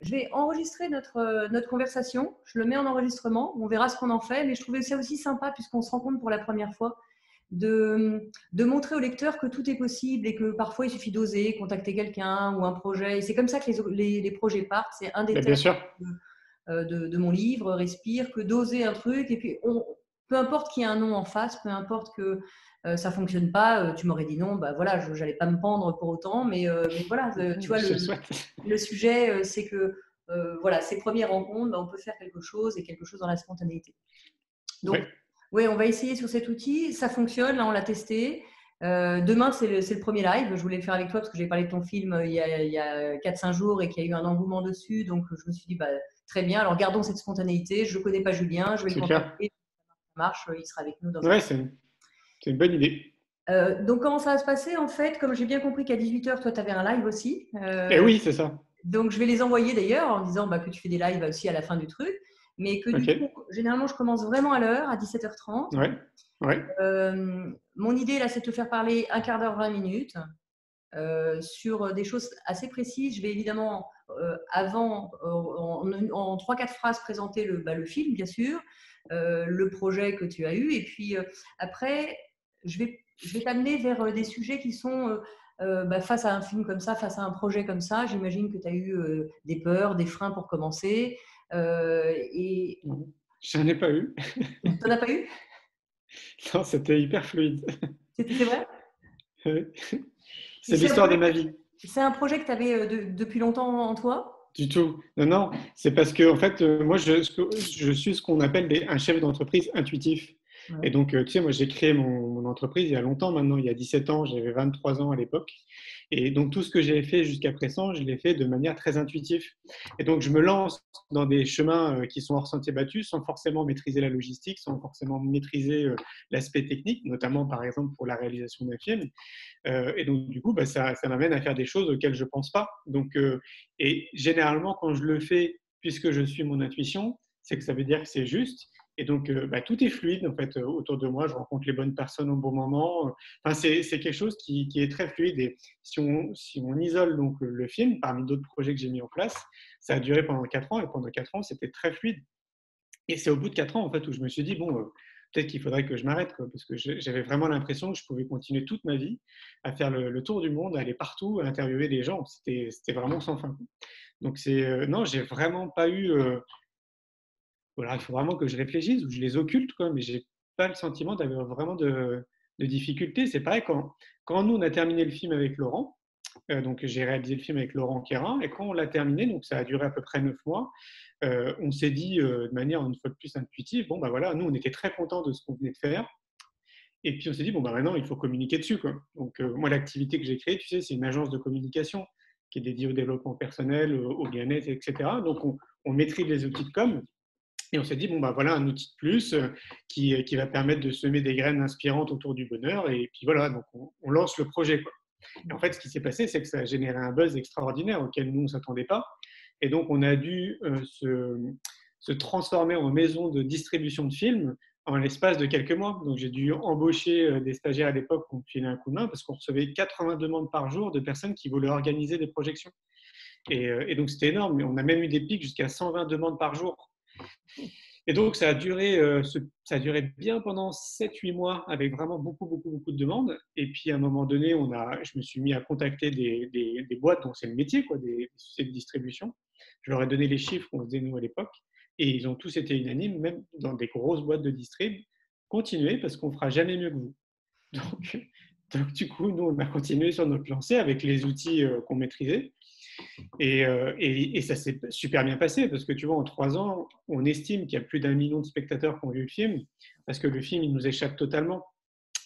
Je vais enregistrer notre conversation. Je le mets en enregistrement. On verra ce qu'on en fait. Mais je trouvais ça aussi sympa, puisqu'on se rencontre pour la première fois, de montrer au lecteur que tout est possible et que parfois il suffit d'oser, contacter quelqu'un ou un projet. Et c'est comme ça que les projets partent. C'est un des Mais bien thèmes sûr. de mon livre, Respire, que d'oser un truc. Et puis, peu importe qu'il y ait un non en face, peu importe que ça fonctionne pas, tu m'aurais dit non, bah voilà, je n'allais pas me pendre pour autant. Mais voilà, tu vois, Je souhaite. le sujet, c'est que voilà, ces premières rencontres, bah, on peut faire quelque chose et quelque chose dans la spontanéité. Donc, Oui. oui, on va essayer sur cet outil. Ça fonctionne, là, on l'a testé. Demain, c'est le premier live. Je voulais le faire avec toi parce que j'ai parlé de ton film il y a 4-5 jours et qu'il y a eu un engouement dessus. Donc, je me suis dit, bah, très bien. Alors, gardons cette spontanéité. Je ne connais pas Julien, je vais le C'est clair. contacter. Ça marche, il sera avec nous dans un. Ouais, c'est une bonne idée. Donc, comment ça va se passer en fait? Comme j'ai bien compris qu'à 18h, toi, tu avais un live aussi. Et oui, c'est ça. Donc, je vais les envoyer d'ailleurs en disant bah, que tu fais des lives aussi à la fin du truc. Mais que du coup, Ok. généralement, je commence vraiment à l'heure, à 17h30. Ouais. Ouais. Mon idée, là, c'est de te faire parler un quart d'heure, 20 minutes sur des choses assez précises. Je vais évidemment, avant, en 3-4 phrases, présenter le film, bien sûr, le projet que tu as eu. Et puis, après, je vais t'amener vers des sujets qui sont, face à un film comme ça, face à un projet comme ça. J'imagine que tu as eu des peurs, des freins pour commencer. Et Non, j'en ai pas eu. tu n'en as pas eu? Non, c'était hyper fluide. C'est vrai? Ouais. Et C'est l'histoire de ma vie. c'est un projet que tu avais depuis longtemps en toi? Du tout. Non, non. C'est parce que, en fait, moi, je suis ce qu'on appelle un chef d'entreprise intuitif. Et Ouais. donc, tu sais, moi, j'ai créé mon entreprise il y a longtemps maintenant, il y a 17 ans, j'avais 23 ans à l'époque. Et donc, tout ce que j'ai fait jusqu'à présent, je l'ai fait de manière très intuitive. Et donc, je me lance dans des chemins qui sont hors sentier battu, sans forcément maîtriser la logistique, sans forcément maîtriser l'aspect technique, notamment, par exemple, pour la réalisation d'un film. Et donc, du coup, bah, ça m'amène à faire des choses auxquelles je ne pense pas. Donc, et généralement, quand je le fais, puisque je suis mon intuition, c'est que ça veut dire que c'est juste. Et donc, bah, tout est fluide en fait autour de moi. Je rencontre les bonnes personnes au bon moment. Enfin, c'est quelque chose qui est très fluide. Et si on isole donc le film, parmi d'autres projets que j'ai mis en place, ça a duré pendant 4 ans. Et pendant 4 ans, c'était très fluide. Et c'est au bout de 4 ans en fait où je me suis dit bon, peut-être qu'il faudrait que je m'arrête quoi, parce que j'avais vraiment l'impression que je pouvais continuer toute ma vie à faire le tour du monde, à aller partout, à interviewer des gens. C'était vraiment sans fin. Donc non, j'ai vraiment pas eu. Voilà, il faut vraiment que je réfléchisse ou je les occulte quoi, mais j'ai pas le sentiment d'avoir vraiment de difficultés. C'est pareil quand nous on a terminé le film avec Laurent. Donc j'ai réalisé le film avec Laurent Quérin et quand on l'a terminé, donc ça a duré à peu près 9 mois, on s'est dit de manière une fois de plus intuitive, bon bah voilà, nous on était très contents de ce qu'on venait de faire et puis on s'est dit bon bah maintenant il faut communiquer dessus quoi. Donc moi l'activité que j'ai créée, tu sais, c'est une agence de communication qui est dédiée au développement personnel, au bien-être, etc. Donc on maîtrise les outils de com et on s'est dit bon bah voilà un outil de plus qui va permettre de semer des graines inspirantes autour du bonheur et puis voilà donc on lance le projet quoi. Et en fait, ce qui s'est passé, c'est que ça a généré un buzz extraordinaire auquel nous, on ne s'attendait pas. Et donc, on a dû se transformer en maison de distribution de films en l'espace de quelques mois. Donc, j'ai dû embaucher des stagiaires à l'époque pour me filer un coup de main parce qu'on recevait 80 demandes par jour de personnes qui voulaient organiser des projections. Et donc, c'était énorme. Mais on a même eu des pics jusqu'à 120 demandes par jour. Et donc, ça a duré bien pendant 7-8 mois avec vraiment beaucoup, beaucoup, beaucoup de demandes. Et puis, à un moment donné, je me suis mis à contacter des boîtes dont c'est le métier, quoi, des sociétés de distribution. Je leur ai donné les chiffres qu'on faisait nous à l'époque. Et ils ont tous été unanimes, même dans des grosses boîtes de distrib. Continuez parce qu'on ne fera jamais mieux que vous. Donc, du coup, nous, on a continué sur notre lancée avec les outils qu'on maîtrisait. Et ça s'est super bien passé parce que tu vois, en 3 ans, on estime qu'il y a plus d'1 million de spectateurs qui ont vu le film parce que le film, il nous échappe totalement.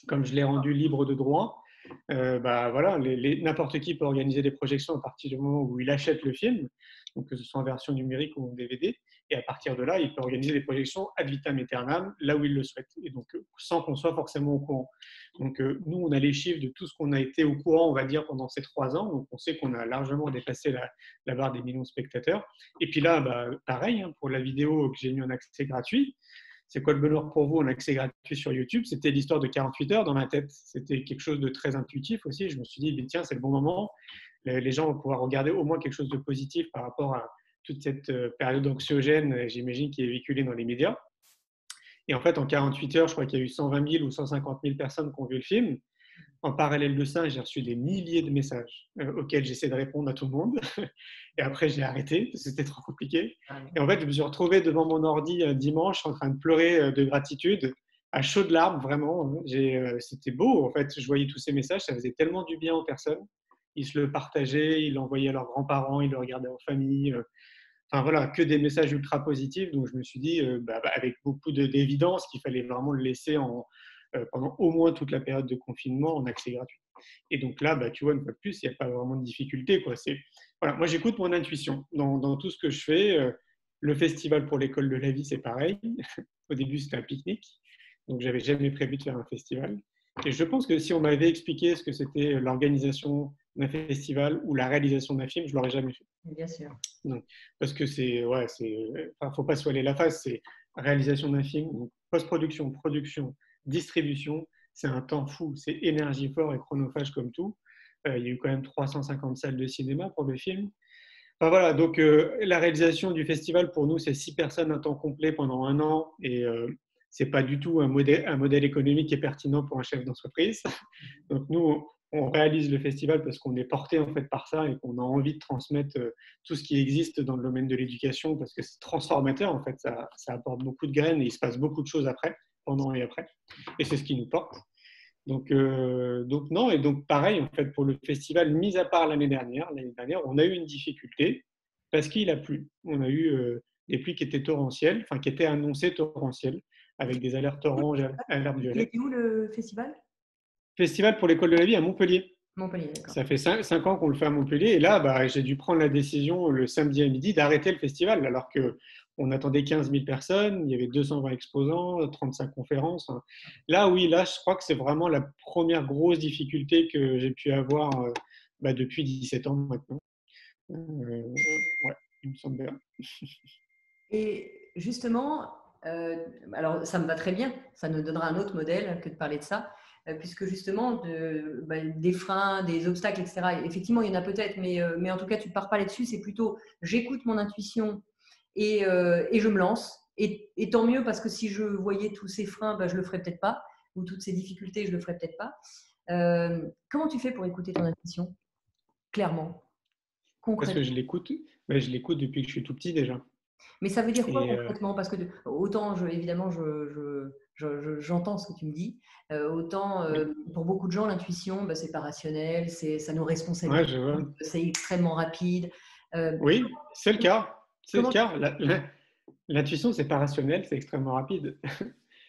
Comme je l'ai rendu libre de droit, bah voilà, n'importe qui peut organiser des projections à partir du moment où il achète le film, donc que ce soit en version numérique ou en DVD. Et à partir de là, il peut organiser des projections ad vitam aeternam là où il le souhaite. Et donc, sans qu'on soit forcément au courant. Donc, nous, on a les chiffres de tout ce qu'on a été au courant, on va dire, pendant ces 3 ans. Donc, on sait qu'on a largement dépassé la barre des millions de spectateurs. Et puis là, bah, pareil, hein, pour la vidéo que j'ai mis en accès gratuit, c'est quoi le bonheur pour vous en accès gratuit sur YouTube? C'était l'histoire de 48 heures dans ma tête. C'était quelque chose de très intuitif aussi. Je me suis dit, tiens, c'est le bon moment. Les gens vont pouvoir regarder au moins quelque chose de positif par rapport toute cette période anxiogène, j'imagine, qui est véhiculée dans les médias. Et en fait, en 48 heures, je crois qu'il y a eu 120 000 ou 150 000 personnes qui ont vu le film. En parallèle de ça, j'ai reçu des milliers de messages auxquels j'essaie de répondre à tout le monde. Et après, j'ai arrêté parce que c'était trop compliqué. Et en fait, je me suis retrouvé devant mon ordi dimanche en train de pleurer de gratitude, à chaudes larmes, vraiment. C'était beau, en fait. Je voyais tous ces messages, ça faisait tellement du bien aux personnes. Ils se le partageaient, ils l'envoyaient à leurs grands-parents, ils le regardaient en famille. Enfin voilà, que des messages ultra positifs. Donc je me suis dit, avec beaucoup d'évidence, qu'il fallait vraiment le laisser pendant au moins toute la période de confinement en accès gratuit. Et donc là, tu vois, une fois de plus, il n'y a pas vraiment de difficulté, quoi. Voilà, moi, j'écoute mon intuition dans tout ce que je fais. Le festival pour l'école de la vie, c'est pareil. Au début, c'était un pique-nique. Donc, j'avais jamais prévu de faire un festival. Et je pense que si on m'avait expliqué ce que c'était l'organisation d'un festival ou la réalisation d'un film, je l'aurais jamais fait. Bien sûr. Donc, parce que faut pas se voiler la face. C'est réalisation d'un film, post-production, production, distribution. C'est un temps fou. C'est énergivore et chronophage comme tout. Il y a eu quand même 350 salles de cinéma pour le film. Enfin, voilà, donc la réalisation du festival pour nous, c'est 6 personnes à temps complet pendant un an et c'est pas du tout un modèle économique qui est pertinent pour un chef d'entreprise. Donc nous, on réalise le festival parce qu'on est porté en fait par ça et qu'on a envie de transmettre tout ce qui existe dans le domaine de l'éducation parce que c'est transformateur en fait, ça apporte beaucoup de graines et il se passe beaucoup de choses après, pendant et après. Et c'est ce qui nous porte. Donc non, et donc pareil, en fait, pour le festival, mis à part l'année dernière, on a eu une difficulté parce qu'il a plu. On a eu des pluies qui étaient torrentielles, enfin qui étaient annoncées torrentielles, avec des alertes orange, alertes Il violettes. était où le festival? Festival pour l'école de la vie à Montpellier. Montpellier, d'accord. Ça fait 5 ans qu'on le fait à Montpellier. Et là, j'ai dû prendre la décision le samedi à midi d'arrêter le festival, alors qu'on attendait 15 000 personnes, il y avait 220 exposants, 35 conférences. Là, oui, là, je crois que c'est vraiment la première grosse difficulté que j'ai pu avoir depuis 17 ans maintenant. Ouais, il me semble bien. Et justement, alors ça me va très bien, ça nous donnera un autre modèle que de parler de ça, puisque justement, des freins, des obstacles, etc., effectivement, il y en a peut-être, mais en tout cas, tu ne pars pas là-dessus, c'est plutôt j'écoute mon intuition et je me lance. Et tant mieux, parce que si je voyais tous ces freins, je ne le ferais peut-être pas, ou toutes ces difficultés, je ne le ferais peut-être pas. Comment tu fais pour écouter ton intuition, clairement, Parce que concrètement? je l'écoute depuis que je suis tout petit déjà. Mais ça veut dire quoi Et concrètement? Parce que autant, évidemment, j'entends ce que tu me dis, autant oui, pour beaucoup de gens, l'intuition, c'est pas rationnel, ça nous ouais, responsabilise, je vois. c'est extrêmement rapide. Euh, Oui, c'est le cas. C'est le comment cas. L'intuition, c'est pas rationnel, c'est extrêmement rapide.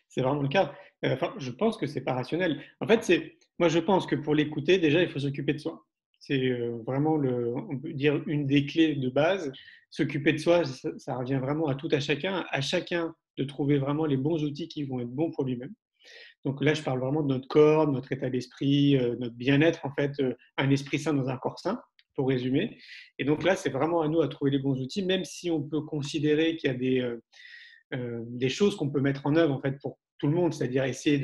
C'est vraiment le cas. Enfin, je pense que c'est pas rationnel. En fait, moi, je pense que pour l'écouter, déjà, il faut s'occuper de soi. C'est vraiment on peut dire une des clés de base. S'occuper de soi, ça revient vraiment à chacun de trouver vraiment les bons outils qui vont être bons pour lui-même. Donc là, je parle vraiment de notre corps, de notre état d'esprit, notre bien-être, en fait, un esprit sain dans un corps sain, pour résumer. Et donc là, c'est vraiment à nous à trouver les bons outils, même si on peut considérer qu'il y a des choses qu'on peut mettre en œuvre en fait pour tout le monde, c'est-à-dire essayer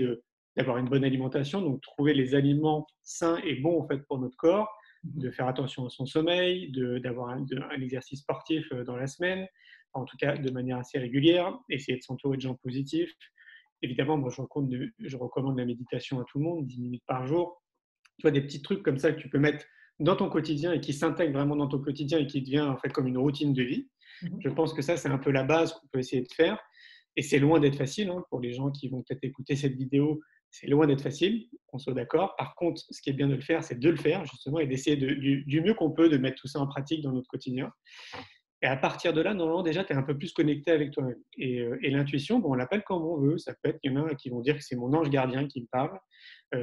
d'avoir une bonne alimentation, donc trouver les aliments sains et bons en fait pour notre corps, de faire attention à son sommeil, d'avoir un exercice sportif dans la semaine, en tout cas de manière assez régulière, essayer de s'entourer de gens positifs. Évidemment, moi je recommande la méditation à tout le monde, 10 minutes par jour. Tu vois, des petits trucs comme ça que tu peux mettre dans ton quotidien et qui s'intègrent vraiment dans ton quotidien et qui devient en fait comme une routine de vie. Je pense que ça, c'est un peu la base qu'on peut essayer de faire. Et c'est loin d'être facile hein, pour les gens qui vont peut-être écouter cette vidéo. C'est loin d'être facile, qu'on soit d'accord. Par contre, ce qui est bien de le faire, c'est de le faire justement et d'essayer du mieux qu'on peut de mettre tout ça en pratique dans notre quotidien. Et à partir de là, normalement, déjà, tu es un peu plus connecté avec toi-même. Et l'intuition, on l'appelle comme on veut. Ça peut être, il y en a qui vont dire que c'est mon ange gardien qui me parle.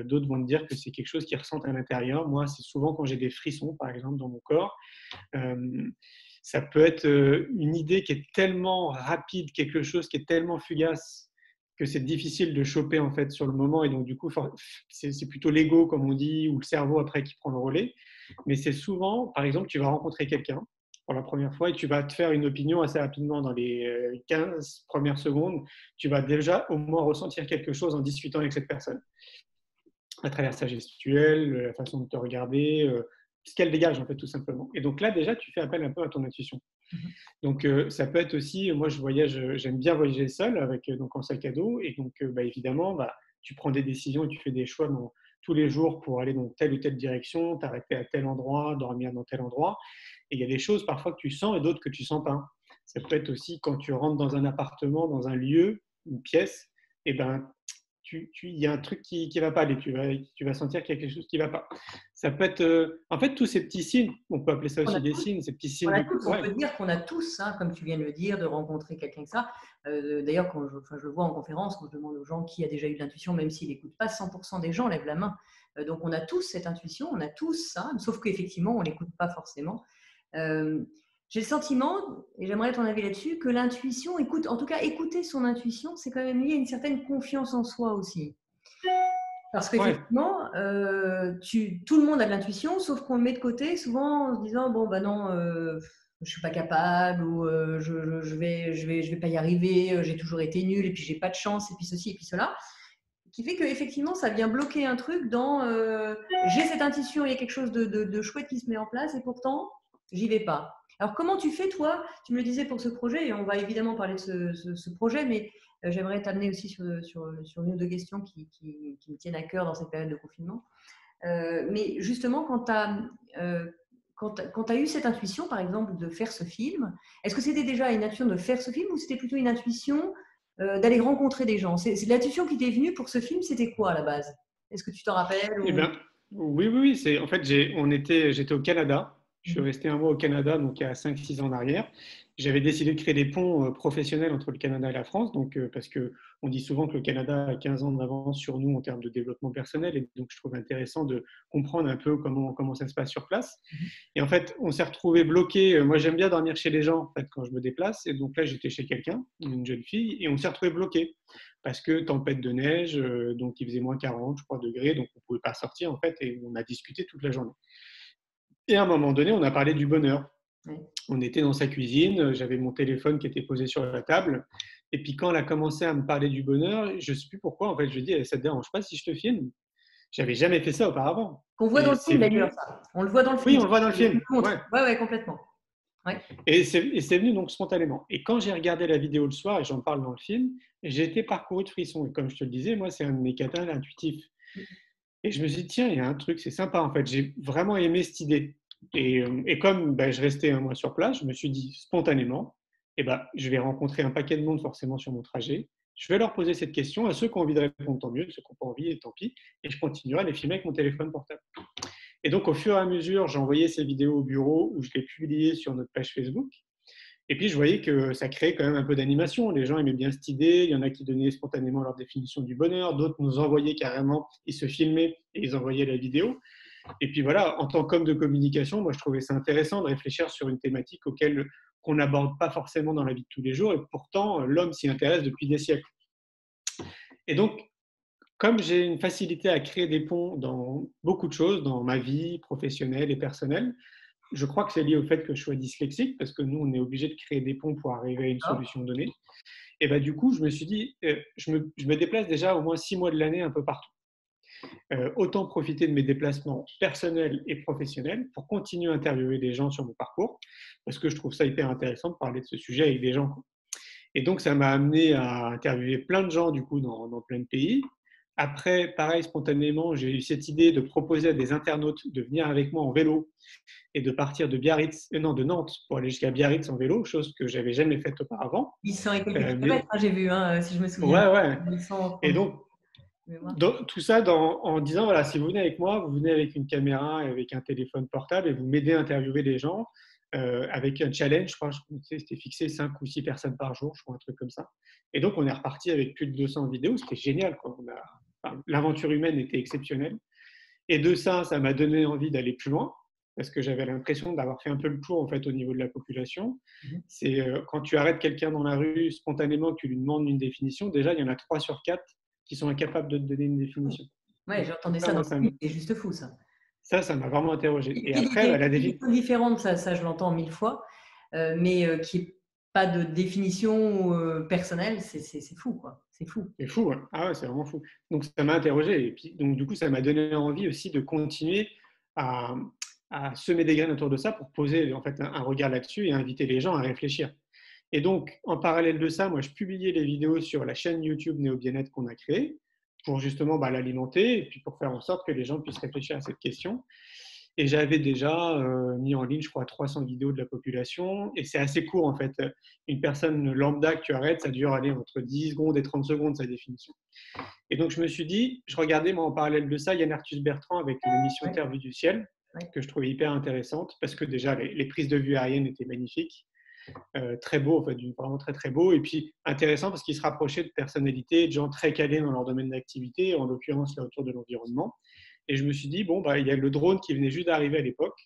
D'autres vont te dire que c'est quelque chose qu'ils ressentent à l'intérieur. Moi, c'est souvent quand j'ai des frissons, par exemple, dans mon corps. Ça peut être une idée qui est tellement rapide, quelque chose qui est tellement fugace que c'est difficile de choper en fait sur le moment. Et donc, du coup, c'est plutôt l'ego, comme on dit, ou le cerveau après qui prend le relais. Mais c'est souvent, par exemple, tu vas rencontrer quelqu'un pour la première fois et tu vas te faire une opinion assez rapidement dans les 15 premières secondes. Tu vas déjà au moins ressentir quelque chose en discutant avec cette personne à travers sa gestuelle, la façon de te regarder, ce qu'elle dégage en fait tout simplement. Et donc là déjà tu fais appel un peu à ton intuition. Mhm. Donc, ça peut être aussi, moi je voyage, j'aime bien voyager seul avec donc en sac à dos. Et donc, évidemment, tu prends des décisions et tu fais des choix tous les jours pour aller dans telle ou telle direction, t'arrêter à tel endroit, dormir dans tel endroit. Et il y a des choses parfois que tu sens et d'autres que tu sens pas. Ça peut être aussi quand tu rentres dans un appartement, dans un lieu, une pièce, et il y a un truc qui ne va pas aller, tu vas sentir qu'il y a quelque chose qui ne va pas. Ça peut être, en fait, tous ces petits signes, on peut appeler ça On a aussi des tous, signes, ces petits on signes a de... tous, on Ouais, peut dire qu'on a tous, hein, comme tu viens de le dire, de rencontrer quelqu'un que ça. D'ailleurs, quand je le vois en conférence, quand je demande aux gens qui a déjà eu de l'intuition, même s'ils n'écoutent pas, 100% des gens lèvent la main. Donc, on a tous cette intuition, on a tous ça, sauf qu'effectivement, on ne l'écoute pas forcément. J'ai le sentiment, et j'aimerais ton avis là-dessus, que l'intuition, en tout cas, écouter son intuition, c'est quand même lié à une certaine confiance en soi aussi. Parce ouais, qu'effectivement, tout le monde a de l'intuition, sauf qu'on le met de côté souvent en se disant bon bah non, je suis pas capable ou je vais pas y arriver, j'ai toujours été nulle et puis j'ai pas de chance et puis ceci et puis cela, qui fait qu'effectivement ça vient bloquer un truc dans j'ai cette intuition, il y a quelque chose de chouette qui se met en place et pourtant j'y vais pas. Alors comment tu fais toi? Tu me le disais pour ce projet et on va évidemment parler de ce projet, mais j'aimerais t'amener aussi sur une ou deux questions qui me tiennent à cœur dans cette période de confinement. Mais justement, quand tu as eu cette intuition, par exemple, de faire ce film, est-ce que c'était déjà une intuition de faire ce film ou c'était plutôt une intuition d'aller rencontrer des gens? C'est l'intuition qui t'est venue pour ce film, c'était quoi à la base? Est-ce que tu t'en rappelles eh ou... bien, oui, oui, oui. En fait, j'étais au Canada. Je suis resté un mois au Canada, donc il y a 5 6 ans en arrière. J'avais décidé de créer des ponts professionnels entre le Canada et la France, donc, parce qu'on dit souvent que le Canada a 15 ans d'avance sur nous en termes de développement personnel, et donc je trouve intéressant de comprendre un peu comment ça se passe sur place. Et en fait, on s'est retrouvé bloqué. Moi, j'aime bien dormir chez les gens en fait, quand je me déplace. Et donc là, j'étais chez quelqu'un, une jeune fille, et on s'est retrouvé bloqué parce que tempête de neige, donc il faisait moins 40, je crois, degrés, donc on ne pouvait pas sortir en fait, et on a discuté toute la journée. Et à un moment donné, on a parlé du bonheur. Ouais. On était dans sa cuisine, j'avais mon téléphone qui était posé sur la table. Et puis quand elle a commencé à me parler du bonheur, je ne sais plus pourquoi, en fait, je lui ai dit, ça ne te dérange pas si je te filme? J'avais jamais fait ça auparavant. Qu'on voit dans Et le c'est film d'ailleurs, venu. ça. On le voit dans le Oui, film. on le voit dans le On le film. montre. Ouais. Ouais, ouais, complètement. Ouais. Et c'est venu donc spontanément. Et quand j'ai regardé la vidéo le soir, et j'en parle dans le film, j'ai été parcouru de frissons. Et comme je te le disais, moi, c'est un de mes catins intuitifs. Et je me suis dit, tiens, il y a un truc, c'est sympa. En fait, j'ai vraiment aimé cette idée. Et comme je restais un mois sur place, je me suis dit spontanément, je vais rencontrer un paquet de monde forcément sur mon trajet. Je vais leur poser cette question. À ceux qui ont envie de répondre, tant mieux. Ceux qui n'ont pas envie, et tant pis. Et je continuerai à les filmer avec mon téléphone portable. Et donc, au fur et à mesure, j'ai envoyé ces vidéos au bureau où je les publiais sur notre page Facebook. Et puis, je voyais que ça créait quand même un peu d'animation. Les gens aimaient bien cette idée. Il y en a qui donnaient spontanément leur définition du bonheur. D'autres nous envoyaient carrément, ils se filmaient et ils envoyaient la vidéo. Et puis voilà, en tant qu'homme de communication, moi, je trouvais ça intéressant de réfléchir sur une thématique qu'on n'aborde pas forcément dans la vie de tous les jours. Et pourtant, l'homme s'y intéresse depuis des siècles. Et donc, comme j'ai une facilité à créer des ponts dans beaucoup de choses, dans ma vie professionnelle et personnelle, je crois que c'est lié au fait que je sois dyslexique, parce que nous, on est obligé de créer des ponts pour arriver à une solution donnée. Et du coup, je me suis dit, je me déplace déjà au moins 6 mois de l'année un peu partout. Autant profiter de mes déplacements personnels et professionnels pour continuer à interviewer des gens sur mon parcours, parce que je trouve ça hyper intéressant de parler de ce sujet avec des gens. Et donc, ça m'a amené à interviewer plein de gens, du coup, dans plein de pays. Après, pareil, spontanément, j'ai eu cette idée de proposer à des internautes de venir avec moi en vélo et de partir de Nantes pour aller jusqu'à Biarritz en vélo, chose que j'avais jamais faite auparavant. 800 et quelques Mais kilomètres, hein, j'ai vu, hein, si je me souviens. ouais, ouais. 830 Et donc, tout ça en disant, voilà, si vous venez avec moi, vous venez avec une caméra et avec un téléphone portable et vous m'aidez à interviewer des gens avec un challenge, je crois, c'était fixé 5 ou 6 personnes par jour, je crois, un truc comme ça. Et donc, on est reparti avec plus de 200 vidéos, c'était génial, quoi. L'aventure humaine était exceptionnelle. Et de ça, ça m'a donné envie d'aller plus loin, parce que j'avais l'impression d'avoir fait un peu le tour en fait, au niveau de la population. C'est quand tu arrêtes quelqu'un dans la rue spontanément, que tu lui demandes une définition, déjà, il y en a 3 sur 4 qui sont incapables de te donner une définition. Ouais, j'entendais Ça, ça dans moi, le film, c'est juste fou ça. ça m'a vraiment interrogé. Et Et puis après, des la définition. définitions différentes, ça je l'entends mille fois, mais qu'il n'y ait pas de définition personnelle, c'est fou, quoi. C'est fou. C'est fou, hein. Ah ouais, c'est vraiment fou. Donc ça m'a interrogé. Et puis, donc, du coup, ça m'a donné envie aussi de continuer à, à semer des graines autour de ça pour poser en fait un regard là-dessus et inviter les gens à réfléchir. Et donc, en parallèle de ça, moi, je publiais les vidéos sur la chaîne YouTube Néo Bien-être qu'on a créée pour justement l'alimenter et puis pour faire en sorte que les gens puissent réfléchir à cette question. Et j'avais déjà mis en ligne, je crois, 300 vidéos de la population. Et c'est assez court, en fait. Une personne lambda que tu arrêtes, ça dure aller entre 10 secondes et 30 secondes, sa définition. Et donc, je me suis dit, je regardais, moi, en parallèle de ça, Yann Arthus Bertrand avec l'émission Ouais, Terre vue du ciel, ouais. que je trouvais hyper intéressante, parce que déjà, les prises de vue aériennes étaient magnifiques. Très beau, en fait, vraiment très très beau, et puis intéressant parce qu'il se rapprochait de personnalités, de gens très calés dans leur domaine d'activité, en l'occurrence là autour de l'environnement. Et je me suis dit, bon, il y a le drone qui venait juste d'arriver à l'époque,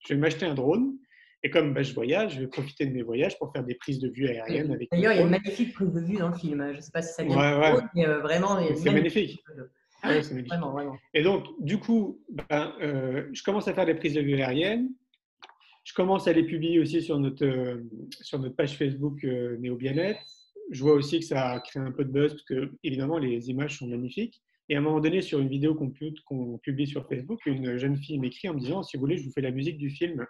je vais m'acheter un drone, et comme je voyage, je vais profiter de mes voyages pour faire des prises de vue aériennes avec mon D'ailleurs, il y a une drone. magnifique prise de vue dans le film. Je ne sais pas si ça vient de Ouais, ouais, drone, mais vraiment, il y a une c'est magnifique magnifique. prise de vue. Ah ouais, c'est magnifique. Vraiment, vraiment. Et donc, du coup, je commence à faire des prises de vue aériennes. Je commence à les publier aussi sur notre page Facebook Néo Bien-être. Je vois aussi que ça a créé un peu de buzz parce que, évidemment, les images sont magnifiques. Et à un moment donné, sur une vidéo qu'on publie sur Facebook, une jeune fille m'écrit en me disant, si vous voulez, je vous fais la musique du film.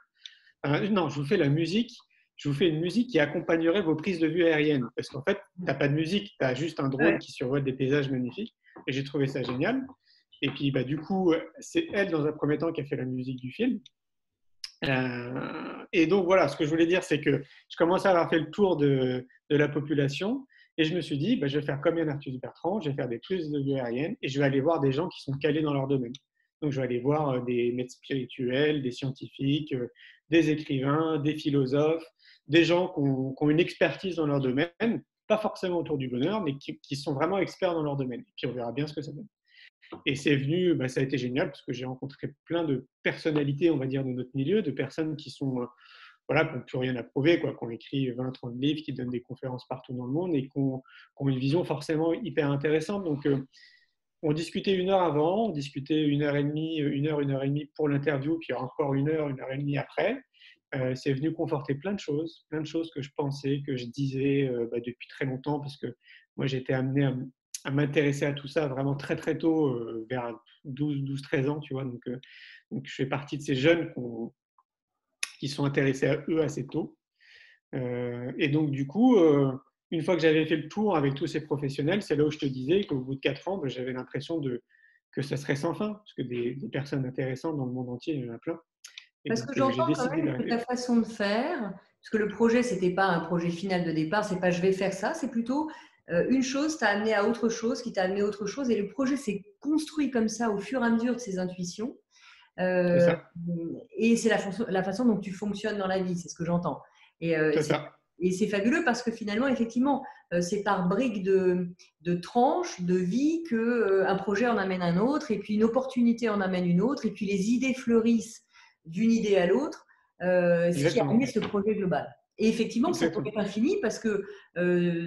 Non, je vous fais la musique. Je vous fais une musique qui accompagnerait vos prises de vue aériennes. Parce qu'en fait, tu n'as pas de musique, tu as juste un drone Ouais. qui survole des paysages magnifiques. Et j'ai trouvé ça génial. Et puis, du coup, c'est elle, dans un premier temps, qui a fait la musique du film. Et donc voilà, ce que je voulais dire, c'est que je commençais à avoir fait le tour de la population et je me suis dit, je vais faire comme Yann Arthus Bertrand, je vais faire des prises de vue aériennes et je vais aller voir des gens qui sont calés dans leur domaine. Donc je vais aller voir des maîtres spirituels, des scientifiques, des écrivains, des philosophes, des gens qui ont une expertise dans leur domaine, pas forcément autour du bonheur, mais qui sont vraiment experts dans leur domaine. Et puis on verra bien ce que ça donne. Et c'est venu, ça a été génial parce que j'ai rencontré plein de personnalités, on va dire, de notre milieu, de personnes qui sont, voilà, qui n'ont plus rien à prouver, quoi, qui ont écrit 20, 30 livres, qui donnent des conférences partout dans le monde et qui ont une vision forcément hyper intéressante. Donc, on discutait une heure avant, on discutait une heure et demie pour l'interview, puis encore une heure et demie après. C'est venu conforter plein de choses que je pensais, que je disais depuis très longtemps, parce que moi j'étais amené à m'intéresser à tout ça vraiment très très tôt, vers 12-13 ans, tu vois. Donc je fais partie de ces jeunes qui sont intéressés à eux assez tôt. Et donc du coup, une fois que j'avais fait le tour avec tous ces professionnels, c'est là où je te disais qu'au bout de 4 ans, j'avais l'impression que ça serait sans fin, parce que des personnes intéressantes dans le monde entier, il y en a plein. Et Parce que donc, j'ai j'entends quand décidé même que ta d'arrêter. façon de faire, parce que le projet, ce n'était pas un projet final de départ, c'est pas je vais faire ça, c'est plutôt une chose t'a amené à autre chose, qui t'a amené à autre chose, et le projet s'est construit comme ça au fur et à mesure de ses intuitions. C'est Euh, ça, et c'est la façon dont tu fonctionnes dans la vie, c'est ce que j'entends. Et, c'est ça. et c'est fabuleux parce que finalement, effectivement, c'est par briques de tranches de vie que un projet en amène un autre, et puis une opportunité en amène une autre, et puis les idées fleurissent d'une idée à l'autre, ce qui a amené Exactement, ce projet global. Et effectivement, ça pourrait exactement. être infini parce que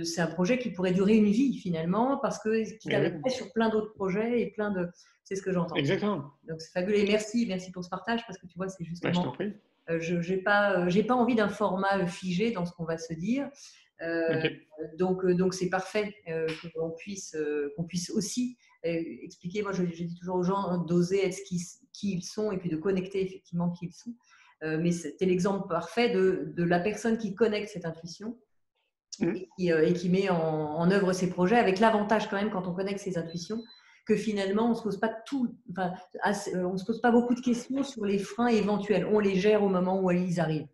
c'est un projet qui pourrait durer une vie finalement, parce que qui Mais t'amènerait oui, sur plein d'autres projets et plein de. C'est ce que j'entends. exactement. Donc c'est fabuleux et merci pour ce partage parce que tu vois, c'est Je justement, t'en prie. je j'ai pas envie d'un format figé dans ce qu'on va se dire. Ok. Euh, donc c'est parfait qu'on puisse aussi expliquer. Moi, je dis toujours aux gens d'oser être qui ils sont et puis de connecter effectivement qui ils sont. Mais c'était l'exemple parfait de la personne qui connecte cette intuition et qui met en œuvre ses projets avec l'avantage quand même quand on connecte ses intuitions que finalement on se pose pas on se pose pas beaucoup de questions sur les freins éventuels, on les gère au moment où ils arrivent.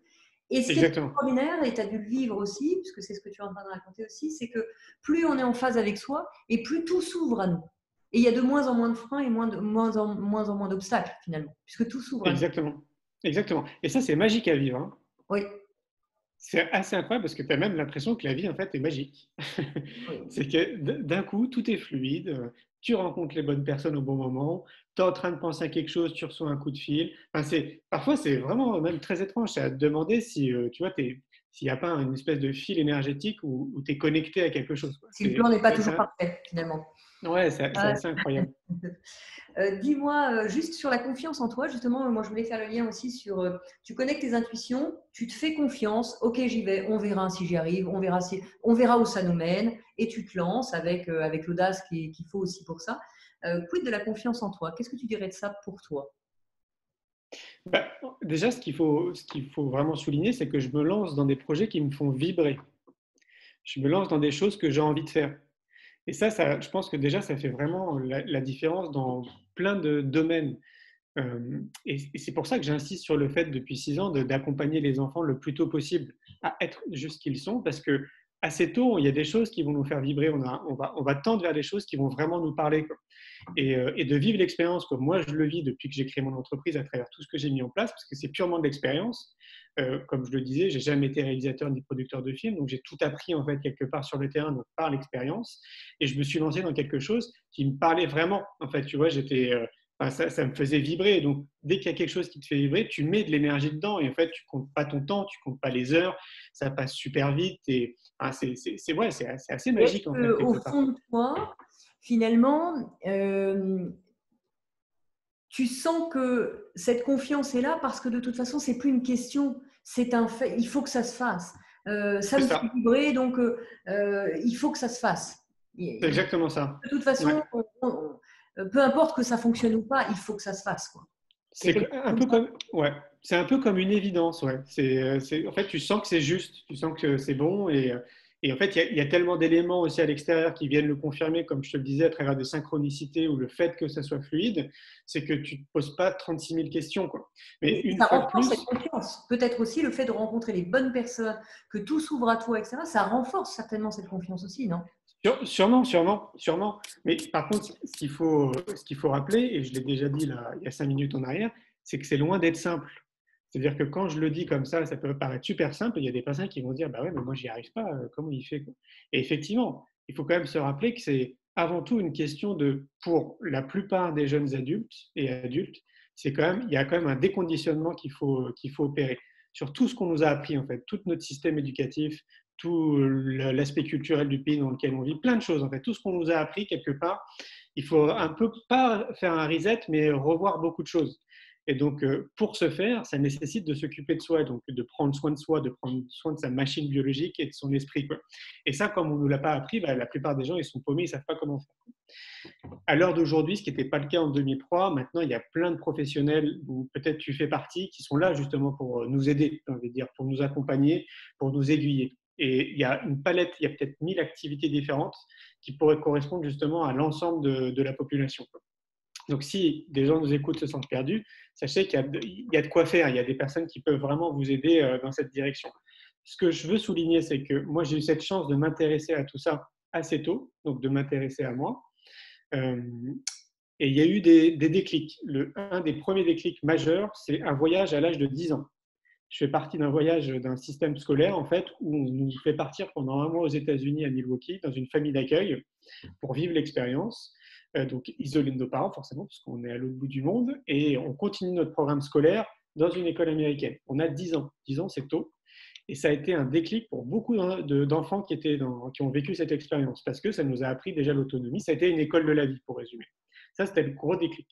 Et ce qui est Exactement. extraordinaire, et tu as dû le vivre aussi, puisque c'est ce que tu es en train de raconter aussi, c'est que plus on est en phase avec soi, et plus tout s'ouvre à nous. Et il y a de moins en moins de freins et moins en moins d'obstacles, finalement, puisque tout s'ouvre à nous. Exactement. Exactement. Et ça, c'est magique à vivre, hein. Oui, C'est assez incroyable parce que tu as même l'impression que la vie, en fait, est magique. oui. C'est que d'un coup, tout est fluide, tu rencontres les bonnes personnes au bon moment, tu es en train de penser à quelque chose, tu reçois un coup de fil. Enfin, parfois, c'est vraiment même très étrange. C'est à te demander si, tu vois, s'il n'y a pas une espèce de fil énergétique où tu es connecté à quelque chose, quoi. Si le plan n'est pas C'est toujours ça. parfait, finalement. Ouais, c'est Ah, assez incroyable. dis-moi, juste sur la confiance en toi, justement, moi je voulais faire le lien aussi sur, tu connectes tes intuitions, tu te fais confiance, ok j'y vais, on verra si j'y arrive, on verra où ça nous mène, et tu te lances avec l'audace qu'il faut aussi pour ça. Quid de la confiance en toi? Qu'est-ce que tu dirais de ça pour toi? Bah, déjà, ce qu'il faut vraiment souligner, c'est que je me lance dans des projets qui me font vibrer. Je me lance dans des choses que j'ai envie de faire. Et ça, je pense que déjà, ça fait vraiment la différence dans plein de domaines. Et c'est pour ça que j'insiste sur le fait depuis 6 ans d'accompagner les enfants le plus tôt possible à être juste ce qu'ils sont, parce que assez tôt, il y a des choses qui vont nous faire vibrer, on va tendre vers des choses qui vont vraiment nous parler, quoi. Et de vivre l'expérience comme moi je le vis depuis que j'ai créé mon entreprise à travers tout ce que j'ai mis en place, parce que c'est purement de l'expérience. Comme je le disais, j'ai jamais été réalisateur ni producteur de films, donc j'ai tout appris en fait quelque part sur le terrain, donc par l'expérience. Et je me suis lancé dans quelque chose qui me parlait vraiment. En fait, tu vois, enfin, ça me faisait vibrer. Donc, dès qu'il y a quelque chose qui te fait vibrer, tu mets de l'énergie dedans. Et en fait, tu comptes pas ton temps, tu comptes pas les heures. Ça passe super vite. Et enfin, ouais, c'est assez Et est-ce magique, en fait, qu'au quelque part. fond de toi, finalement, tu sens que cette confiance est là parce que de toute façon, c'est plus une question, c'est un fait. Il faut que ça se fasse. Ça C'est me fait ça. vibrer, donc il faut que ça se fasse. C'est exactement ça. De toute Ouais. façon, peu importe que ça fonctionne ou pas, il faut que ça se fasse, quoi. Il y a C'est quelque chose un comme peu ça. comme, ouais, c'est un peu comme une évidence, ouais. En fait, tu sens que c'est juste, tu sens que c'est bon, et en fait, il y a tellement d'éléments aussi à l'extérieur qui viennent le confirmer, comme je te le disais, à travers des synchronicités ou le fait que ça soit fluide, c'est que tu ne te poses pas 36 000 questions, quoi. Mais Et une ça fois de renforce cette plus, confiance. Peut-être aussi le fait de rencontrer les bonnes personnes, que tout s'ouvre à toi, etc. Ça renforce certainement cette confiance aussi, non? sûrement, sûrement, sûrement. Mais par contre, ce qu'il faut rappeler, et je l'ai déjà dit là, il y a 5 minutes en arrière, c'est que c'est loin d'être simple. C'est-à-dire que quand je le dis comme ça peut paraître super simple. Il y a des personnes qui vont dire, bah ouais, mais moi, j'y arrive pas. Comment il fait, quoi. Et effectivement, il faut quand même se rappeler que c'est avant tout une question pour la plupart des jeunes adultes et adultes, il y a quand même un déconditionnement qu'il faut opérer sur tout ce qu'on nous a appris, en fait, tout notre système éducatif, tout l'aspect culturel du pays dans lequel on vit, plein de choses, en fait, tout ce qu'on nous a appris quelque part. Il faut un peu, pas faire un reset, mais revoir beaucoup de choses. Et donc, pour ce faire, ça nécessite de s'occuper de soi, donc de prendre soin de soi, de prendre soin de sa machine biologique et de son esprit, quoi. Et ça, comme on ne nous l'a pas appris, bah, la plupart des gens, ils sont paumés, ils ne savent pas comment faire. À l'heure d'aujourd'hui, ce qui n'était pas le cas en 2003, maintenant, il y a plein de professionnels, où peut-être tu fais partie, qui sont là justement pour nous aider, j'ai envie de dire, pour nous accompagner, pour nous aiguiller. Et il y a une palette, il y a peut-être 1000 activités différentes qui pourraient correspondre justement à l'ensemble de la population. Donc, si des gens nous écoutent, se sentent perdus, sachez qu'il y a de quoi faire. Il y a des personnes qui peuvent vraiment vous aider dans cette direction. Ce que je veux souligner, c'est que moi, j'ai eu cette chance de m'intéresser à tout ça assez tôt, donc de m'intéresser à moi. Euh, et il y a eu des déclics. Un des premiers déclics majeurs, c'est un voyage à l'âge de 10 ans. Je fais partie d'un voyage d'un système scolaire, en fait, où on nous fait partir pendant un mois aux États-Unis, à Milwaukee, dans une famille d'accueil, pour vivre l'expérience. Donc, isolé de nos parents, forcément, parce qu'on est à l'autre bout du monde, et on continue notre programme scolaire dans une école américaine. On a 10 ans. 10 ans, c'est tôt. Et ça a été un déclic pour beaucoup d'enfants qui ont vécu cette expérience, parce que ça nous a appris déjà l'autonomie. Ça a été une école de la vie, pour résumer. Ça, c'était le gros déclic.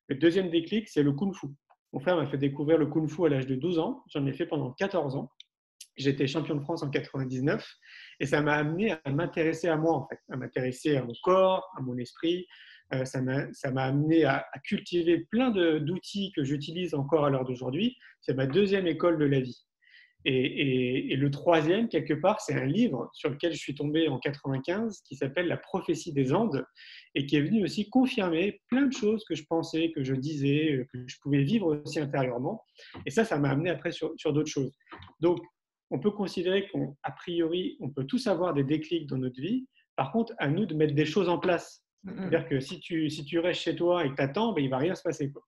Le deuxième déclic, c'est le kung-fu. Mon frère m'a fait découvrir le kung-fu à l'âge de 12 ans. J'en ai fait pendant 14 ans. J'étais champion de France en 99 et ça m'a amené à m'intéresser à moi, en fait, à m'intéresser à mon corps, à mon esprit. Ça m'a amené à cultiver plein d'outils que j'utilise encore à l'heure d'aujourd'hui. C'est ma deuxième école de la vie. Et le troisième, quelque part, c'est un livre sur lequel je suis tombé en 95 qui s'appelle La prophétie des Andes et qui est venu aussi confirmer plein de choses que je pensais, que je disais, que je pouvais vivre aussi intérieurement. Et ça m'a amené après sur d'autres choses. Donc, on peut considérer qu'a priori, on peut tous avoir des déclics dans notre vie. Par contre, à nous de mettre des choses en place. C'est-à-dire que si tu restes chez toi et que tu attends, ben, il ne va rien se passer, quoi.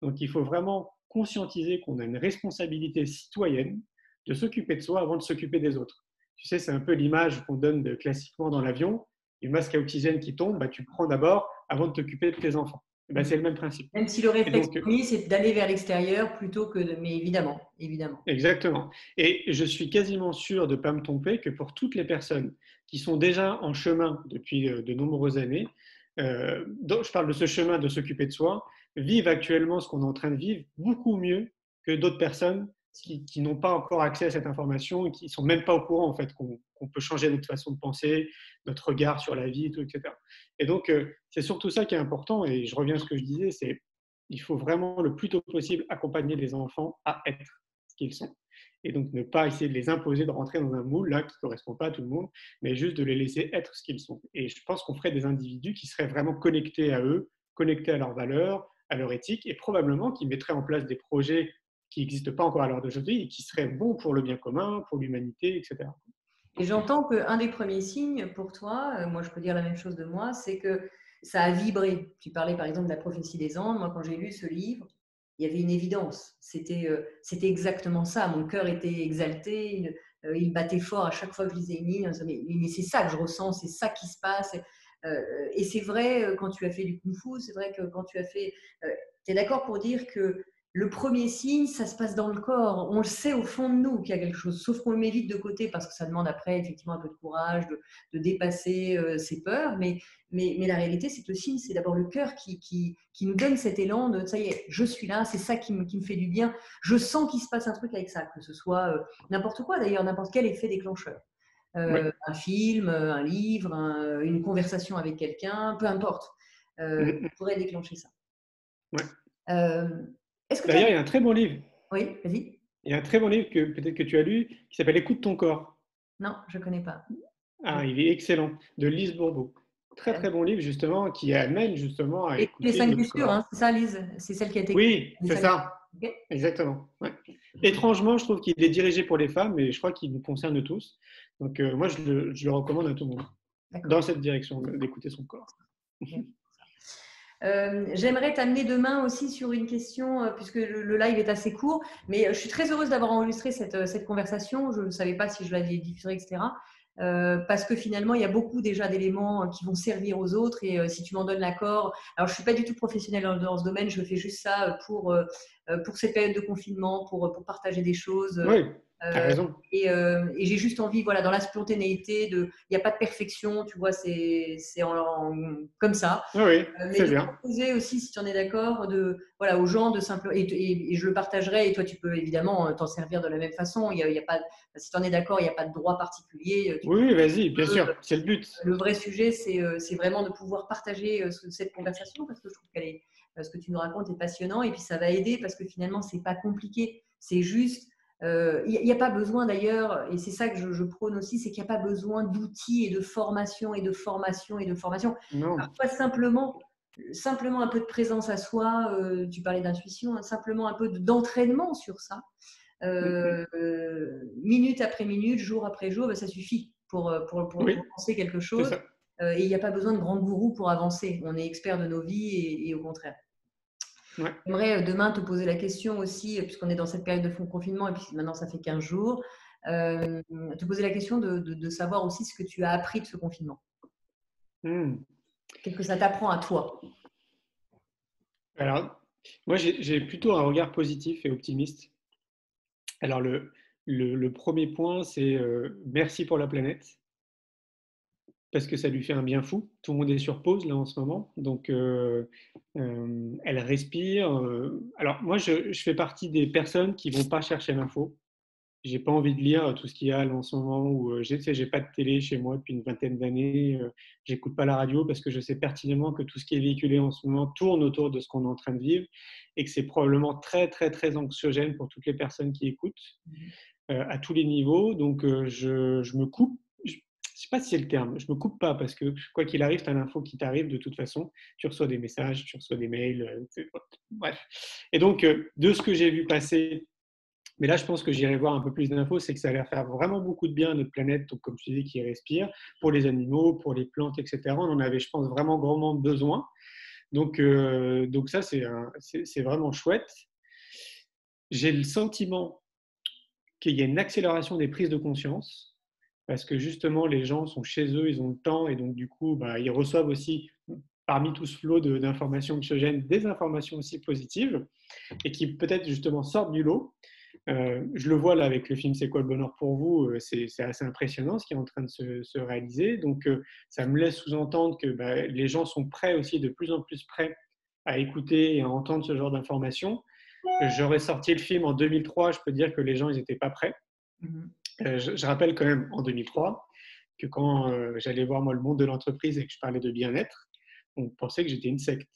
Donc, il faut vraiment conscientiser qu'on a une responsabilité citoyenne de s'occuper de soi avant de s'occuper des autres. Tu sais, c'est un peu l'image qu'on donne classiquement dans l'avion. Une masque à oxygène qui tombe, bah, tu le prends d'abord avant de t'occuper de tes enfants. Et bah, c'est le même principe. Même si le Et réflexe donc, premier, c'est d'aller vers l'extérieur plutôt que de… Mais évidemment, évidemment. exactement. Et je suis quasiment sûr de ne pas me tromper que pour toutes les personnes qui sont déjà en chemin depuis de nombreuses années, je parle de ce chemin de s'occuper de soi, vivent actuellement ce qu'on est en train de vivre beaucoup mieux que d'autres personnes qui n'ont pas encore accès à cette information et qui ne sont même pas au courant en fait qu'on peut changer notre façon de penser, notre regard sur la vie, tout, etc. Et donc, c'est surtout ça qui est important. Et je reviens à ce que je disais, c'est il faut vraiment le plus tôt possible accompagner les enfants à être ce qu'ils sont. Et donc ne pas essayer de les imposer de rentrer dans un moule là qui ne correspond pas à tout le monde, mais juste de les laisser être ce qu'ils sont. Et je pense qu'on ferait des individus qui seraient vraiment connectés à eux, connectés à leurs valeurs, à leur éthique, et probablement qui mettraient en place des projets qui n'existent pas encore à l'heure d'aujourd'hui et qui seraient bons pour le bien commun, pour l'humanité, etc. Et j'entends qu'un des premiers signes pour toi, moi je peux dire la même chose de moi, c'est que ça a vibré. Tu parlais par exemple de la prophétie des Andes. Moi, quand j'ai lu ce livre, il y avait une évidence. C'était exactement ça. Mon cœur était exalté, il battait fort à chaque fois que je lisais une ligne. Mais c'est ça que je ressens, c'est ça qui se passe. Et c'est vrai, quand tu as fait du kung-fu, c'est vrai que quand tu as fait. Tu es d'accord pour dire que le premier signe, ça se passe dans le corps. On le sait au fond de nous qu'il y a quelque chose, sauf qu'on le met vite de côté parce que ça demande après effectivement un peu de courage, de dépasser ses peurs. Mais la réalité, c'est que le signe, c'est d'abord le cœur qui nous donne cet élan de ça y est, je suis là, c'est ça qui me fait du bien. Je sens qu'il se passe un truc avec ça, que ce soit n'importe quoi d'ailleurs, n'importe quel effet déclencheur. Oui. Un film, un livre, une conversation avec quelqu'un, peu importe, pourrait déclencher ça. Ouais. Euh, Est-ce que tu as... D'ailleurs, il y a un très bon livre. Oui, vas-y. Il y a un très bon livre que peut-être que tu as lu qui s'appelle Écoute ton corps. Non, je ne connais pas. Ah, il est excellent, de Lise Bourbeau. Très très bon livre justement qui amène justement à Les écouter 5 notre blessures, hein, corps. c'est ça, Lise? C'est celle qui a été écrite. Oui, c'est ça, Okay. exactement. Ouais. Étrangement, je trouve qu'il est dirigé pour les femmes, mais je crois qu'il nous concerne tous. Donc moi, je le recommande à tout le monde, dans cette direction, d'écouter son corps. J'aimerais t'amener demain aussi sur une question, puisque le live est assez court, mais je suis très heureuse d'avoir enregistré cette conversation. Je ne savais pas si je l'avais diffusée, etc. Parce que finalement, il y a beaucoup déjà d'éléments qui vont servir aux autres et si tu m'en donnes l'accord. Alors, je ne suis pas du tout professionnelle dans ce domaine, je fais juste ça pour cette période de confinement, pour partager des choses. Oui, tu as raison. Et j'ai juste envie, voilà, dans la spontanéité, il n'y a pas de perfection, tu vois, c'est comme ça. Oui, oui, Mais c'est de bien. proposer aussi, si tu en es d'accord, voilà, aux gens de simplement. Et je le partagerai, et toi, tu peux évidemment t'en servir de la même façon. Il y a pas, si tu en es d'accord, il n'y a pas de droit particulier. Oui, oui, vas-y, bien sûr, c'est le but. Le vrai sujet, c'est vraiment de pouvoir partager cette conversation parce que je trouve ce que tu nous racontes est passionnant et puis ça va aider parce que finalement, c'est pas compliqué. C'est juste. Il n'y a pas besoin d'ailleurs, et c'est ça que je prône aussi, c'est qu'il n'y a pas besoin d'outils et de formation et de formation et de formation. Non. Parfois, simplement un peu de présence à soi, tu parlais d'intuition, hein, simplement un peu d'entraînement sur ça, minute après minute, jour après jour, ben, ça suffit pour Oui, penser quelque c'est chose. ça. Et il n'y a pas besoin de grands gourous pour avancer. On est expert de nos vies et au contraire. Ouais. J'aimerais demain te poser la question aussi, puisqu'on est dans cette période de confinement et puis maintenant ça fait 15 jours, te poser la question de savoir aussi ce que tu as appris de ce confinement. Hmm. Qu'est-ce que ça t'apprend à toi? Alors, moi, j'ai plutôt un regard positif et optimiste. Alors, le premier point, c'est merci pour la planète, parce que ça lui fait un bien fou. Tout le monde est sur pause, là, en ce moment. Donc, elle respire. Alors, moi, je fais partie des personnes qui vont pas chercher l'info. J'ai pas envie de lire tout ce qu'il y a là, en ce moment où j'ai pas de télé chez moi depuis une vingtaine d'années. J'écoute pas la radio parce que je sais pertinemment que tout ce qui est véhiculé en ce moment tourne autour de ce qu'on est en train de vivre et que c'est probablement très très très anxiogène pour toutes les personnes qui écoutent à tous les niveaux. Donc je me coupe. Je sais pas si c'est le terme. Je me coupe pas parce que quoi qu'il arrive, tu as l'info qui t'arrive de toute façon. Tu reçois des messages, tu reçois des mails. Bref. Et donc de ce que j'ai vu passer. Mais là, je pense que j'irai voir un peu plus d'infos, c'est que ça a l'air faire vraiment beaucoup de bien à notre planète, donc, comme tu dis, qui respire, pour les animaux, pour les plantes, etc. On en avait, je pense, vraiment grandement besoin. Donc ça, c'est vraiment chouette. J'ai le sentiment qu'il y a une accélération des prises de conscience, parce que justement, les gens sont chez eux, ils ont le temps, et donc du coup, bah, ils reçoivent aussi, parmi tout ce flot d'informations anxiogènes, des informations aussi positives, et qui peut-être justement sortent du lot. Je le vois là avec le film C'est quoi le bonheur pour vous, c'est assez impressionnant ce qui est en train de se réaliser. Donc ça me laisse sous-entendre que bah, les gens sont prêts aussi, de plus en plus prêts à écouter et à entendre ce genre d'informations. J'aurais sorti le film en 2003, je peux dire que les gens ils n'étaient pas prêts. Je rappelle quand même en 2003 que quand j'allais voir moi le monde de l'entreprise et que je parlais de bien-être, on pensait que j'étais une secte.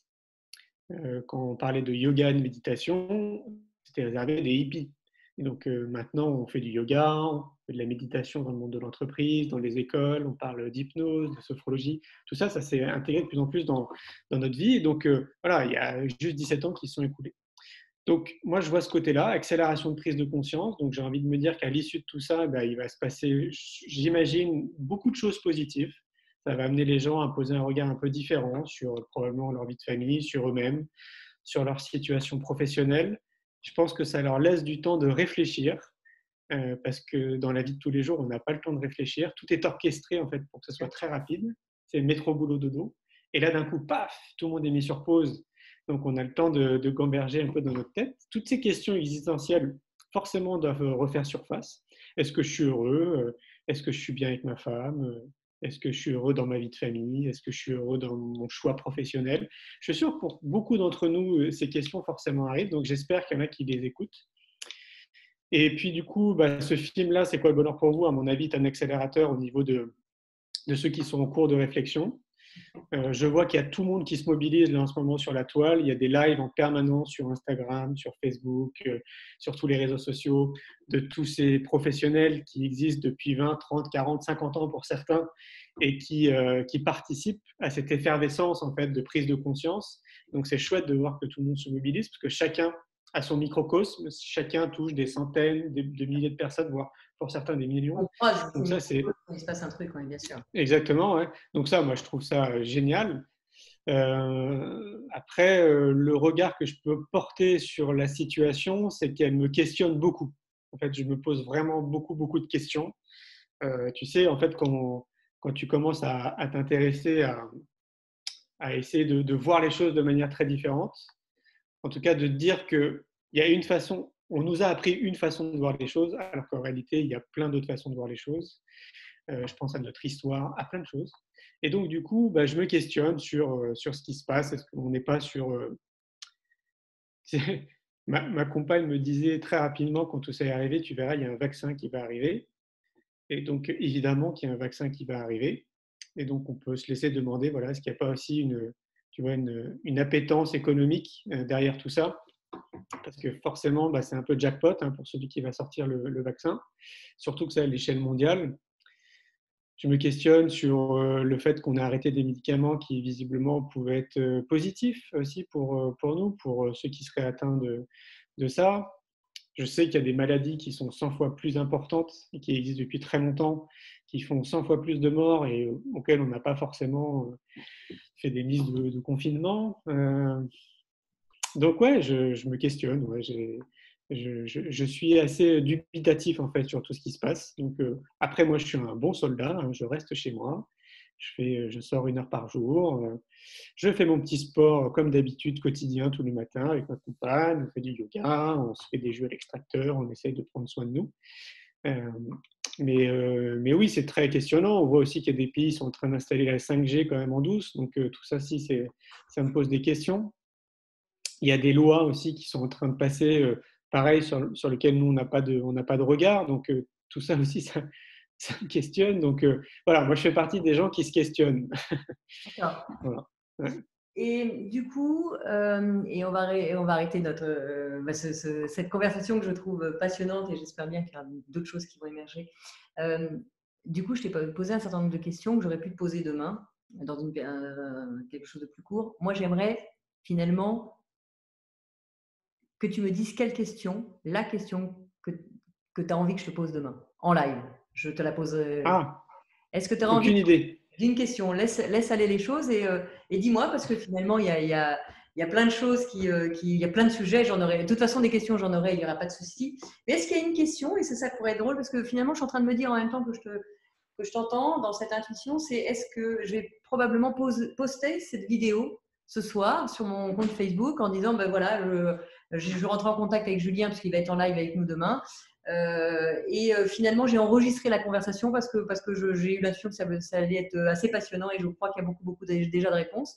Quand on parlait de yoga et de méditation, c'était réservé des hippies. Et donc maintenant, on fait du yoga, on fait de la méditation dans le monde de l'entreprise, dans les écoles, on parle d'hypnose, de sophrologie. Tout ça, ça s'est intégré de plus en plus dans notre vie. Et donc voilà, il y a juste 17 ans qui se sont écoulés. Donc moi, je vois ce côté-là, accélération de prise de conscience. Donc j'ai envie de me dire qu'à l'issue de tout ça, ben, il va se passer, j'imagine, beaucoup de choses positives. Ça va amener les gens à poser un regard un peu différent sur probablement leur vie de famille, sur eux-mêmes, sur leur situation professionnelle. Je pense que ça leur laisse du temps de réfléchir, parce que dans la vie de tous les jours, on n'a pas le temps de réfléchir. Tout est orchestré en fait pour que ce soit très rapide. C'est métro, boulot, dodo. Et là, d'un coup, paf, tout le monde est mis sur pause. Donc, on a le temps de gamberger un peu dans notre tête. Toutes ces questions existentielles, forcément, doivent refaire surface. Est-ce que je suis heureux? Est-ce que je suis bien avec ma femme? Est-ce que je suis heureux dans ma vie de famille? Est-ce que je suis heureux dans mon choix professionnel? Je suis sûr que pour beaucoup d'entre nous, ces questions forcément arrivent. Donc, j'espère qu'il y en a qui les écoutent. Et puis, du coup, bah, ce film-là, C'est quoi le bonheur pour vous? À mon avis, est un accélérateur au niveau de ceux qui sont en cours de réflexion. Je vois qu'il y a tout le monde qui se mobilise là en ce moment sur la toile. Il y a des lives en permanence sur Instagram, sur Facebook, sur tous les réseaux sociaux, de tous ces professionnels qui existent depuis 20, 30, 40, 50 ans pour certains et qui participent à cette effervescence en fait, de prise de conscience. Donc c'est chouette de voir que tout le monde se mobilise parce que chacun a son microcosme, chacun touche des centaines, de milliers de personnes, voire pour certains des millions. On croise, Donc ça, c'est il se passe un truc, oui, bien sûr. exactement. Ouais. Donc ça, moi, je trouve ça génial. Après, le regard que je peux porter sur la situation, c'est qu'elle me questionne beaucoup. En fait, je me pose vraiment beaucoup de questions. Tu sais, en fait, quand tu commences à t'intéresser, à essayer de voir les choses de manière très différente, en tout cas de dire qu'il y a une façon, on nous a appris une façon de voir les choses, alors qu'en réalité, il y a plein d'autres façons de voir les choses. Je pense à notre histoire, à plein de choses. Et donc, du coup, bah, je me questionne sur ce qui se passe. Est-ce qu'on n'est pas sur... ma compagne me disait très rapidement, quand tout ça est arrivé, tu verras, il y a un vaccin qui va arriver. Et donc, évidemment qu'il y a un vaccin qui va arriver. Et donc, on peut se laisser demander, voilà, est-ce qu'il n'y a pas aussi une appétence économique derrière tout ça? Parce que forcément, bah, c'est un peu jackpot hein, pour celui qui va sortir le vaccin. Surtout que c'est à l'échelle mondiale. Je me questionne sur le fait qu'on a arrêté des médicaments qui visiblement pouvaient être positifs aussi pour nous, pour ceux qui seraient atteints de ça. Je sais qu'il y a des maladies qui sont 100 fois plus importantes et qui existent depuis très longtemps, qui font 100 fois plus de morts et auxquelles on n'a pas forcément fait des mises de confinement. Donc ouais, je me questionne. Ouais, je suis assez dubitatif en fait sur tout ce qui se passe. Donc après, moi, je suis un bon soldat. Hein, je reste chez moi. Je sors 1 heure par jour. Je fais mon petit sport comme d'habitude quotidien tous les matins avec ma compagne. On fait du yoga, on se fait des jeux à l'extracteur, on essaye de prendre soin de nous. Euh, mais oui, c'est très questionnant. On voit aussi qu'il y a des pays qui sont en train d'installer la 5G quand même en douce. Donc tout ça, si, ça me pose des questions. Il y a des lois aussi qui sont en train de passer, pareil, sur lesquelles nous, on n'a pas de regard. Donc, tout ça aussi, ça me questionne. Donc, voilà, moi, je fais partie des gens qui se questionnent. D'accord. Voilà. Ouais. Et du coup, et on va arrêter cette conversation que je trouve passionnante et j'espère bien qu'il y aura d'autres choses qui vont émerger. Du coup, je t'ai posé un certain nombre de questions que j'aurais pu te poser demain dans quelque chose de plus court. Moi, j'aimerais finalement que tu me dises la question que tu as envie que je te pose demain, en live. Je te la poserai. Ah, Est-ce que tu auras envie aucune idée. d'une question? Laisse aller les choses et dis-moi, parce que finalement, il y a plein de choses, il y a plein de sujets. De toute façon, des questions, j'en aurai, il n'y aura pas de souci. Mais est-ce qu'il y a une question, et c'est ça qui pourrait être drôle, parce que finalement, je suis en train de me dire en même temps que je t'entends dans cette intuition, c'est est-ce que je vais probablement poster cette vidéo ce soir sur mon compte Facebook en disant, ben voilà, je rentre en contact avec Julien parce qu'il va être en live avec nous demain. Finalement, j'ai enregistré la conversation parce que j'ai eu l'intuition que ça allait être assez passionnant et je crois qu'il y a beaucoup déjà de réponses.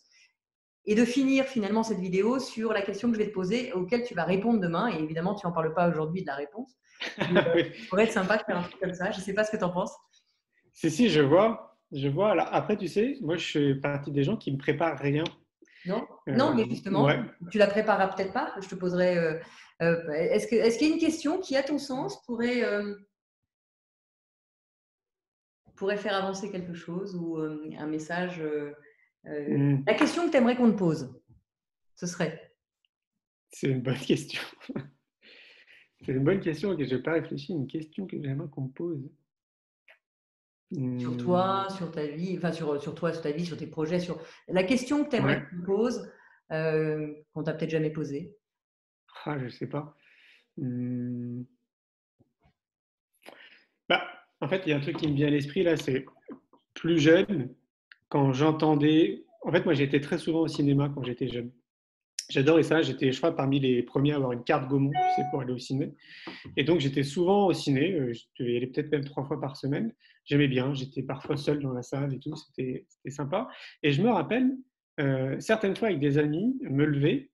Et de finir finalement cette vidéo sur la question que je vais te poser, auquel tu vas répondre demain. Et évidemment, tu n'en parles pas aujourd'hui de la réponse. Ça pourrait être sympa de faire un truc comme ça. Je ne sais pas ce que tu en penses. Si, je vois. Alors, après, tu sais, moi, je fais partie des gens qui ne me préparent rien. Non, non, mais Ouais. justement, tu la prépareras peut-être pas. Je te poserai. Est-ce qu'il y a une question qui, à ton sens, pourrait faire avancer quelque chose ou un message Hmm. La question que tu aimerais qu'on te pose, ce serait C'est une bonne question. C'est une bonne question que je n'ai pas réfléchi. Une question que j'aimerais qu'on me pose. sur Hmm. toi, sur ta vie, enfin sur toi, sur ta vie, sur tes projets, sur la question que tu aimerais Ouais. qu'on te pose, qu'on t'a peut-être jamais posée. Ah, je sais pas. Hmm. Bah, en fait, il y a un truc qui me vient à l'esprit là, c'est plus jeune, quand j'entendais. En fait, moi, j'étais très souvent au cinéma quand j'étais jeune. J'adorais ça. J'étais, je crois, parmi les premiers à avoir une carte Gaumont, tu sais, pour aller au ciné. Et donc, j'étais souvent au ciné. Je devais y aller peut-être même 3 fois par semaine. J'aimais bien. J'étais parfois seul dans la salle et tout. C'était sympa. Et je me rappelle, certaines fois, avec des amis, me lever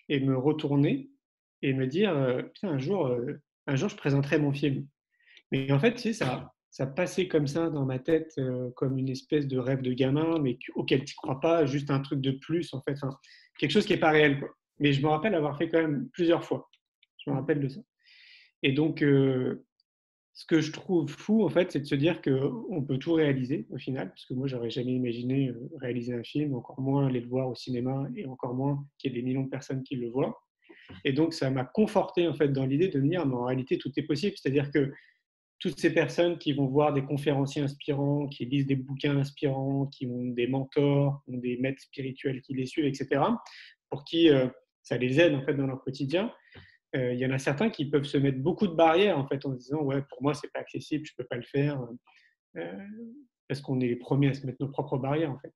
et me retourner et me dire, putain, un jour, je présenterai mon film. Mais en fait, tu sais, ça passait comme ça dans ma tête, comme une espèce de rêve de gamin, mais auquel tu ne crois pas, juste un truc de plus, en fait, enfin, quelque chose qui n'est pas réel, quoi. Mais je me rappelle avoir fait quand même plusieurs fois. Je me rappelle de ça. Et donc, ce que je trouve fou, en fait, c'est de se dire qu'on peut tout réaliser au final, parce que moi, j'aurais jamais imaginé réaliser un film, encore moins aller le voir au cinéma, et encore moins qu'il y ait des millions de personnes qui le voient. Et donc, ça m'a conforté en fait dans l'idée de me dire, mais en réalité, tout est possible. C'est-à-dire que toutes ces personnes qui vont voir des conférenciers inspirants, qui lisent des bouquins inspirants, qui ont des mentors, ont des maîtres spirituels qui les suivent, etc., pour qui ça les aide en fait dans leur quotidien. Il y en a certains qui peuvent se mettre beaucoup de barrières en fait en se disant ouais, pour moi c'est pas accessible, je peux pas le faire, euh, parce qu'on est les premiers à se mettre nos propres barrières en fait.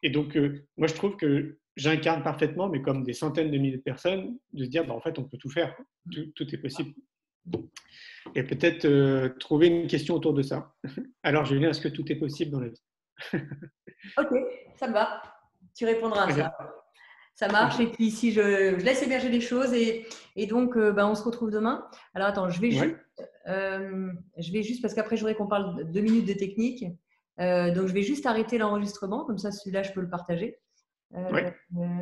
Et donc moi je trouve que j'incarne parfaitement, mais comme des centaines de milliers de personnes, de se dire bah, en fait on peut tout faire, tout est possible. Et peut-être trouver une question autour de ça. Alors, Julien, est-ce que tout est possible dans la vie? Ok, ça me va. Tu répondras à Très ça. bien. Ça marche. Et puis, si je laisse émerger les choses et donc, on se retrouve demain. Alors, attends, Ouais. je vais juste parce qu'après, je voudrais qu'on parle 2 minutes de technique. Donc, je vais juste arrêter l'enregistrement. Comme ça, celui-là, je peux le partager. Euh, Ouais. euh,